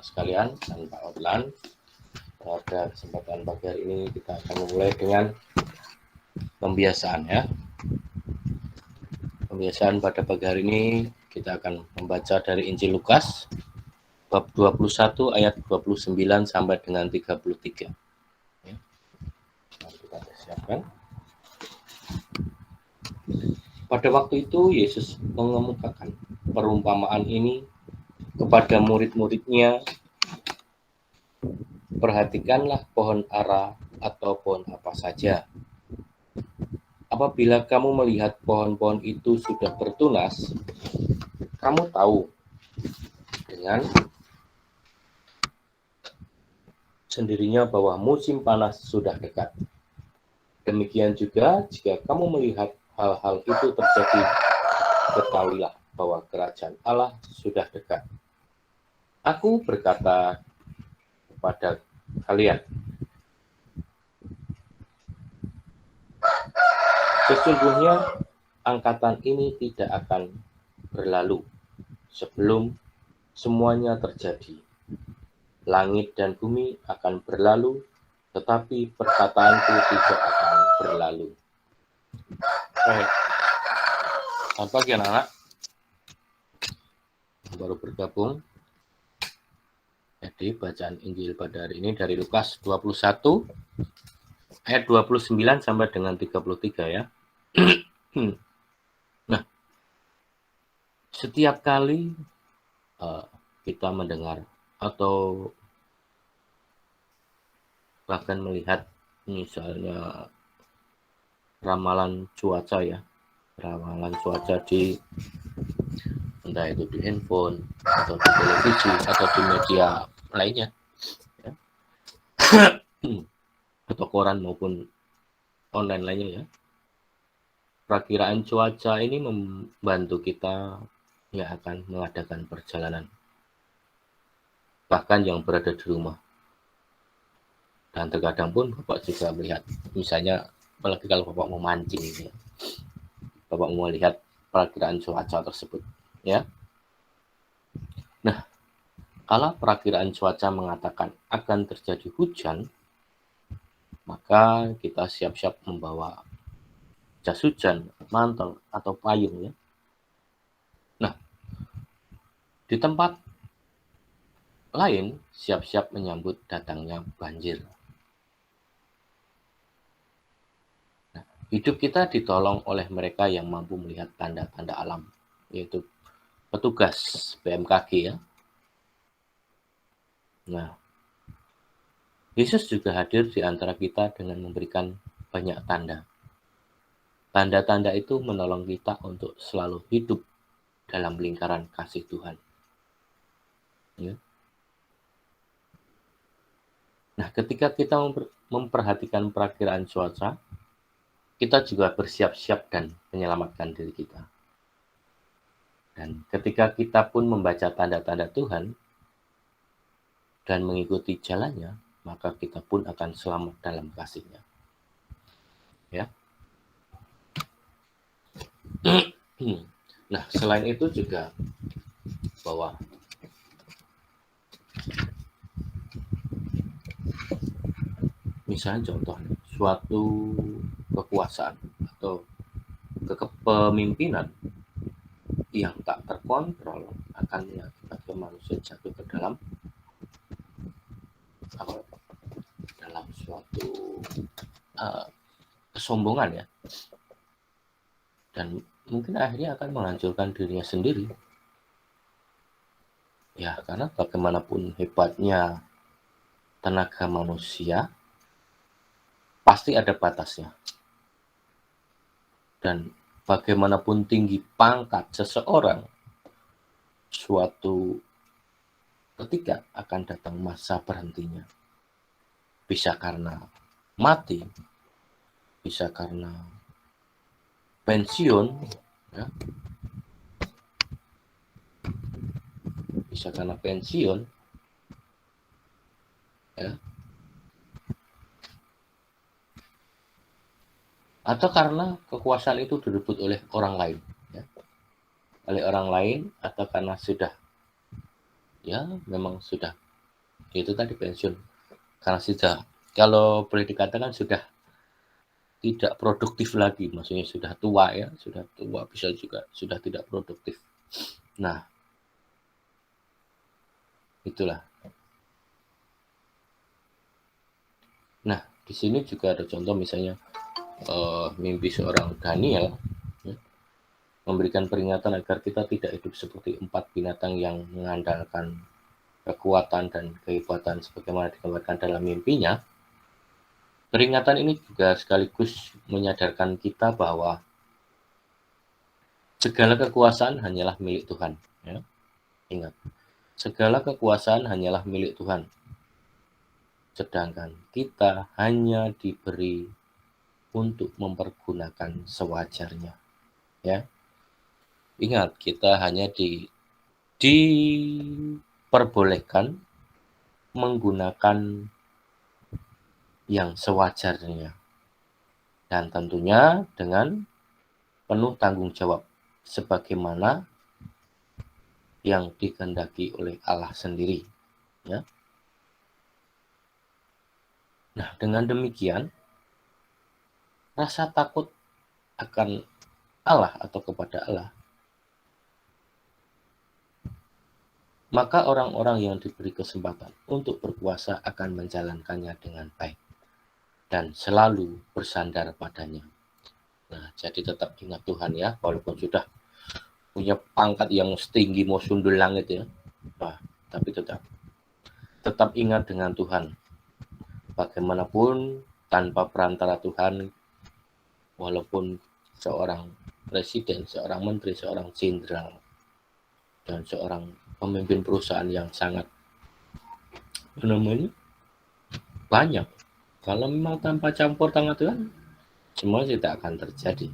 anak-anak sekalian, tanpa outline. Pada kesempatan pagi hari ini kita akan memulai dengan pembiasaan ya. Pembiasaan pada pagi hari ini kita akan membaca dari Injil Lukas bab 21 ayat 29 sampai dengan 33. Ya. Mari kita siapkan. Pada waktu itu Yesus mengemukakan perumpamaan ini kepada murid-muridnya. Perhatikanlah pohon ara atau pohon apa saja. Apabila kamu melihat pohon-pohon itu sudah bertunas, kamu tahu dengan sendirinya bahwa musim panas sudah dekat. Demikian juga jika kamu melihat hal-hal itu terjadi, ketahuilah bahwa kerajaan Allah sudah dekat. Aku berkata kepada kalian, sesungguhnya angkatan ini tidak akan berlalu sebelum semuanya terjadi. Langit dan bumi akan berlalu, tetapi perkataanku tidak akan berlalu. Baik. Selamat pagi anak-anak. Baru bergabung. Jadi bacaan Injil pada hari ini dari Lukas 21 ayat 29 sampai dengan 33 ya. Nah, setiap kali kita mendengar atau bahkan melihat misalnya ramalan cuaca ya, ramalan cuaca di entah itu di handphone atau di televisi atau di media lainnya ya. Atau koran maupun online lainnya ya. Perakiraan cuaca ini membantu kita yang akan mengadakan perjalanan, bahkan yang berada di rumah. Dan terkadang pun Bapak juga melihat, misalnya apalagi kalau Bapak mau mancing ya, Bapak mau melihat perakiraan cuaca tersebut ya. Nah, kalau perakiraan cuaca mengatakan akan terjadi hujan, maka kita siap-siap membawa jas hujan, mantel, atau payung ya. Nah, di tempat lain siap-siap menyambut datangnya banjir. Nah, hidup kita ditolong oleh mereka yang mampu melihat tanda-tanda alam, yaitu petugas BMKG ya. Nah, Yesus juga hadir di antara kita dengan memberikan banyak tanda. Tanda-tanda itu menolong kita untuk selalu hidup dalam lingkaran kasih Tuhan. Ya. Nah, ketika kita memperhatikan perakiraan cuaca, kita juga bersiap-siap dan menyelamatkan diri kita. Dan ketika kita pun membaca tanda-tanda Tuhan dan mengikuti jalannya, maka kita pun akan selamat dalam kasih-Nya. Ya. Nah, selain itu juga bahwa misalnya contoh suatu kekuasaan atau kepemimpinan yang tak terkontrol akan mengakibatkan manusia jatuh ke dalam suatu kesombongan ya, dan mungkin akhirnya akan menghancurkan dirinya sendiri ya, karena bagaimanapun hebatnya tenaga manusia pasti ada batasnya, dan bagaimanapun tinggi pangkat seseorang, suatu ketika akan datang masa berhentinya. Bisa karena mati, bisa karena pensiun, ya. Bisa karena pensiun, ya. Atau karena kekuasaan itu direbut oleh orang lain, ya. Oleh orang lain, atau karena sudah, ya memang sudah Itu tadi pensiun. Karena sudah, kalau boleh dikatakan sudah tidak produktif lagi, maksudnya sudah tua ya, sudah tua, bisa juga sudah tidak produktif. Nah, itulah. Nah, di sini juga ada contoh misalnya mimpi seorang Daniel ya, memberikan peringatan agar kita tidak hidup seperti 4 binatang yang mengandalkan kekuatan dan kehebatan sebagaimana digambarkan dalam mimpinya. Peringatan ini juga sekaligus menyadarkan kita bahwa segala kekuasaan hanyalah milik Tuhan. Ya. Ingat, segala kekuasaan hanyalah milik Tuhan. Sedangkan kita hanya diberi untuk mempergunakan sewajarnya. Ya. Ingat, kita hanya diperbolehkan menggunakan yang sewajarnya. Dan tentunya dengan penuh tanggung jawab sebagaimana yang dikehendaki oleh Allah sendiri. Ya. Nah, dengan demikian, rasa takut akan Allah atau kepada Allah, maka orang-orang yang diberi kesempatan untuk berpuasa akan menjalankannya dengan baik dan selalu bersandar padanya. Nah, jadi tetap ingat Tuhan ya, walaupun sudah punya pangkat yang setinggi mau sundul langit ya, nah, tapi tetap ingat dengan Tuhan. Bagaimanapun tanpa perantara Tuhan, walaupun seorang presiden, seorang menteri, seorang jenderal, dan seorang pemimpin perusahaan yang sangat banyak, kalau memang tanpa campur tangan Tuhan, semua tidak akan terjadi.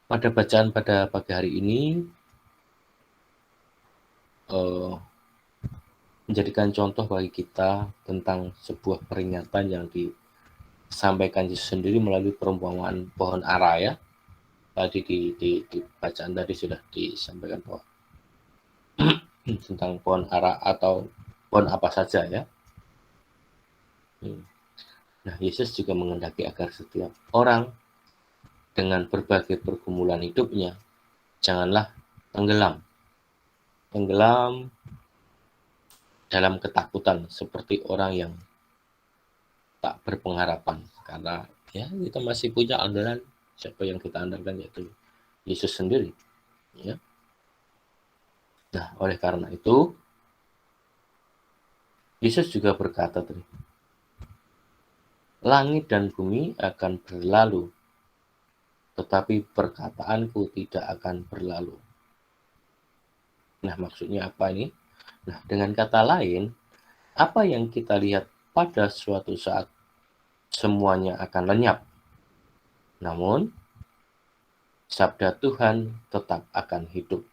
Pada bacaan pada pagi hari ini menjadikan contoh bagi kita tentang sebuah peringatan yang disampaikan Yesus sendiri melalui perumpamaan pohon ara ya. Tadi di bacaan tadi sudah disampaikan bahwa tentang pohon ara atau pohon apa saja ya. Nah, Yesus juga menghendaki agar setiap orang dengan berbagai pergumulan hidupnya janganlah tenggelam dalam ketakutan seperti orang yang tak berpengharapan, karena ya kita masih punya andalan. Siapa yang kita andalkan, yaitu Yesus sendiri ya. Nah, oleh karena itu Yesus juga berkata tadi, langit dan bumi akan berlalu, tetapi perkataanku tidak akan berlalu. Nah, maksudnya apa ini? Nah, dengan kata lain, apa yang kita lihat pada suatu saat semuanya akan lenyap. Namun, sabda Tuhan tetap akan hidup.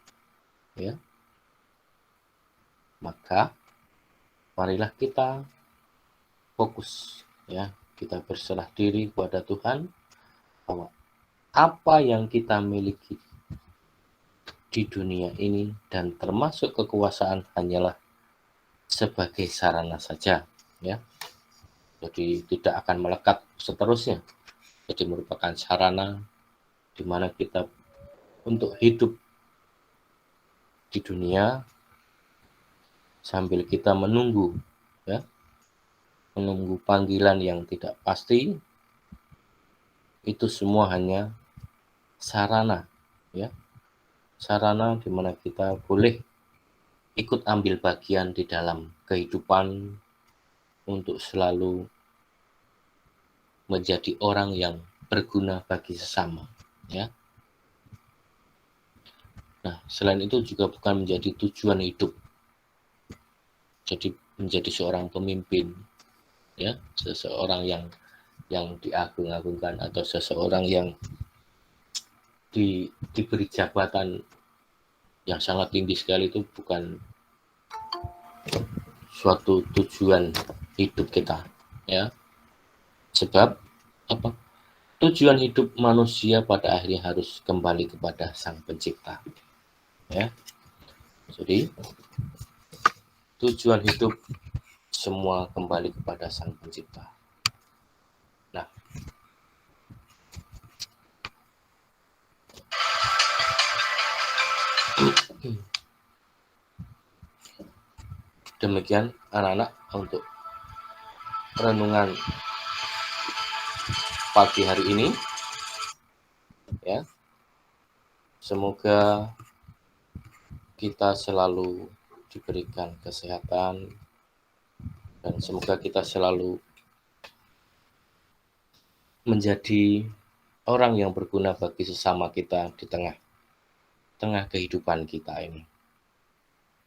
Ya. Maka, marilah kita fokus. Ya, kita berserah diri kepada Tuhan bahwa apa yang kita miliki di dunia ini dan termasuk kekuasaan hanyalah sebagai sarana saja, ya. Jadi tidak akan melekat seterusnya. Jadi merupakan sarana di mana kita untuk hidup di dunia sambil kita menunggu, ya, menunggu panggilan yang tidak pasti. Itu semua hanya sarana, ya. Sarana di mana kita boleh ikut ambil bagian di dalam kehidupan untuk selalu menjadi orang yang berguna bagi sesama, ya. Nah, selain itu juga bukan menjadi tujuan hidup. Jadi menjadi seorang pemimpin, ya, seseorang yang diagung-agungkan atau seseorang yang diberi jabatan yang sangat tinggi sekali, itu bukan suatu tujuan hidup kita, ya. Sebab apa? tujuan hidup manusia pada akhirnya harus kembali kepada Sang Pencipta. Ya. Jadi tujuan hidup semua kembali kepada Sang Pencipta. Nah, demikian anak-anak untuk renungan pagi hari ini. Ya. Semoga kita selalu diberikan kesehatan dan semoga kita selalu menjadi orang yang berguna bagi sesama kita di tengah kehidupan kita ini.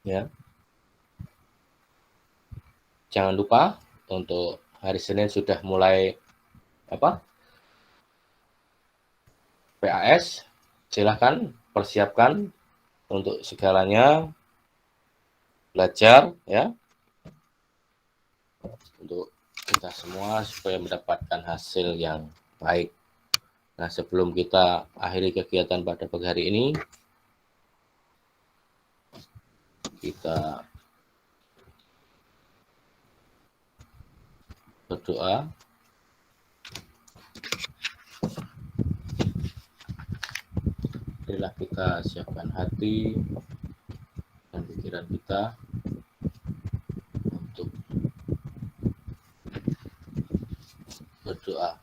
Ya. Jangan lupa untuk hari Senin sudah mulai PAS. Silahkan persiapkan untuk segalanya, belajar ya, untuk kita semua supaya mendapatkan hasil yang baik. Nah, sebelum kita akhiri kegiatan pada pagi hari ini, kita berdoa. Marilah kita siapkan hati dan pikiran kita untuk berdoa.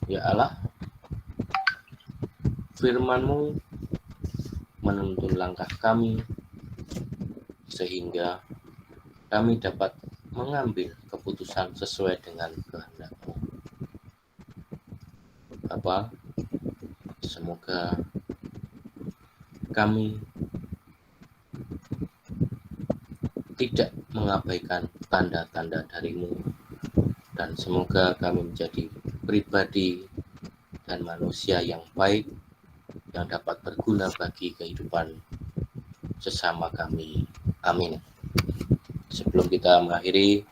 Ya Allah, firman-Mu menuntun langkah kami sehingga kami dapat mengambil keputusan sesuai dengan kehendak-Mu. Bapa, semoga kami tidak mengabaikan tanda-tanda dari-Mu dan semoga kami menjadi pribadi dan manusia yang baik yang dapat berguna bagi kehidupan sesama kami. Amin. Sebelum kita mengakhiri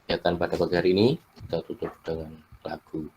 kegiatan pada pagi hari ini, kita tutup dengan lagu